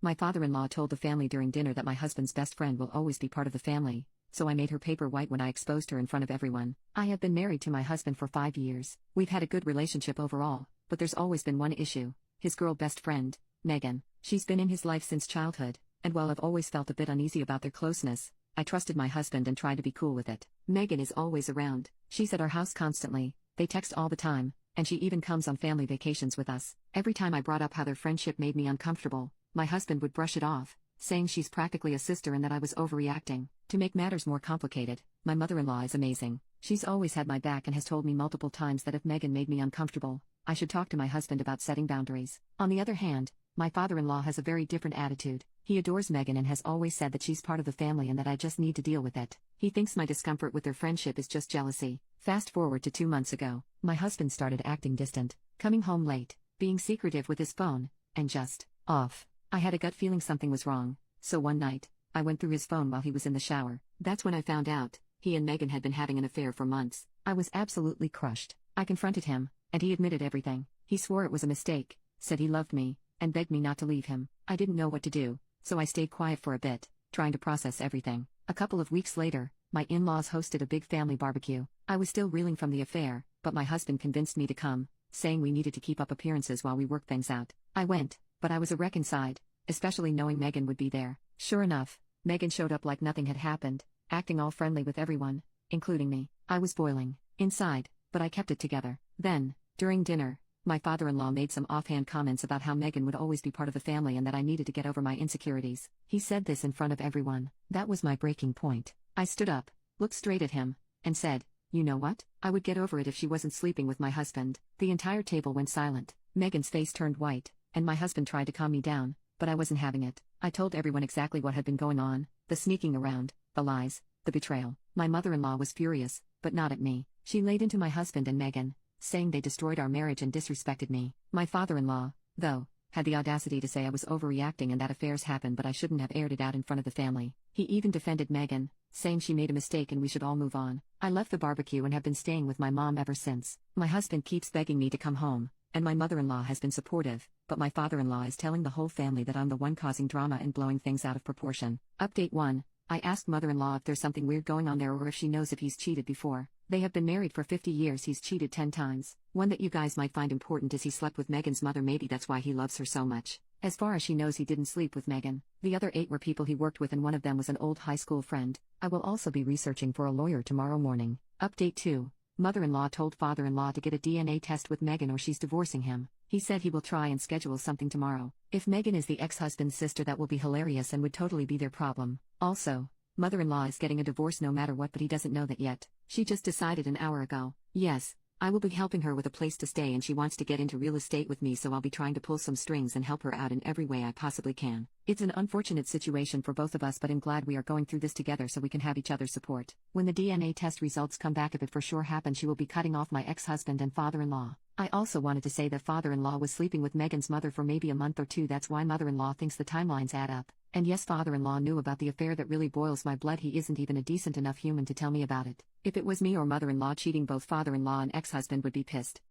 My father-in-law told the family during dinner that my husband's best friend will always be part of the family, so I made her paper white when I exposed her in front of everyone. I have been married to my husband for 5 years. We've had a good relationship overall, but there's always been one issue. His girl best friend, Megan. She's been in his life since childhood, and while I've always felt a bit uneasy about their closeness, I trusted my husband and tried to be cool with it. Megan is always around. She's at our house constantly, they text all the time, and she even comes on family vacations with us. Every time I brought up how their friendship made me uncomfortable, my husband would brush it off, saying she's practically a sister and that I was overreacting. To make matters more complicated, my mother-in-law is amazing. She's always had my back and has told me multiple times that if Megan made me uncomfortable, I should talk to my husband about setting boundaries. On the other hand, my father-in-law has a very different attitude. He adores Megan and has always said that she's part of the family and that I just need to deal with it. He thinks my discomfort with their friendship is just jealousy. Fast forward to 2 months ago, my husband started acting distant, coming home late, being secretive with his phone, and just off. I had a gut feeling something was wrong, so one night, I went through his phone while he was in the shower. That's when I found out he and Megan had been having an affair for months. I was absolutely crushed. I confronted him, and he admitted everything. He swore it was a mistake, said he loved me, and begged me not to leave him. I didn't know what to do, so I stayed quiet for a bit, trying to process everything. A couple of weeks later, my in-laws hosted a big family barbecue. I was still reeling from the affair, but my husband convinced me to come, saying we needed to keep up appearances while we worked things out. I went, but I was a wreck inside, especially knowing Megan would be there. Sure enough, Megan showed up like nothing had happened, acting all friendly with everyone, including me. I was boiling inside, but I kept it together. Then, during dinner, my father-in-law made some offhand comments about how Megan would always be part of the family and that I needed to get over my insecurities. He said this in front of everyone. That was my breaking point. I stood up, looked straight at him, and said, "You know what? I would get over it if she wasn't sleeping with my husband." The entire table went silent. Megan's face turned white, and my husband tried to calm me down, but I wasn't having it. I told everyone exactly what had been going on, the sneaking around, the lies, the betrayal. My mother-in-law was furious, but not at me. She laid into my husband and Megan, saying they destroyed our marriage and disrespected me. My father-in-law, though, had the audacity to say I was overreacting and that affairs happen but I shouldn't have aired it out in front of the family. He even defended Megan, saying she made a mistake and we should all move on. I left the barbecue and have been staying with my mom ever since. My husband keeps begging me to come home, and my mother-in-law has been supportive, but my father-in-law is telling the whole family that I'm the one causing drama and blowing things out of proportion. Update 1. I asked mother-in-law if there's something weird going on there or if she knows if he's cheated before. They have been married for 50 years. He's cheated 10 times. One that you guys might find important is he slept with Megan's mother. Maybe that's why he loves her so much. As far as she knows, he didn't sleep with Megan. The other 8 were people he worked with and one of them was an old high school friend. I will also be researching for a lawyer tomorrow morning. Update 2. Mother-in-law told father-in-law to get a DNA test with Megan or she's divorcing him. He said he will try and schedule something tomorrow. If Megan is the ex-husband's sister, that will be hilarious and would totally be their problem. Also, mother-in-law is getting a divorce no matter what, but he doesn't know that yet. She just decided an hour ago. Yes, I will be helping her with a place to stay and she wants to get into real estate with me, so I'll be trying to pull some strings and help her out in every way I possibly can. It's an unfortunate situation for both of us, but I'm glad we are going through this together so we can have each other's support. When the DNA test results come back, if it for sure happens, she will be cutting off my ex-husband and father-in-law. I also wanted to say that father-in-law was sleeping with Megan's mother for maybe a month or 2. That's why mother-in-law thinks the timelines add up. And yes, father-in-law knew about the affair. That really boils my blood. He isn't even a decent enough human to tell me about it. If it was me or mother-in-law cheating, both father-in-law and ex-husband would be pissed.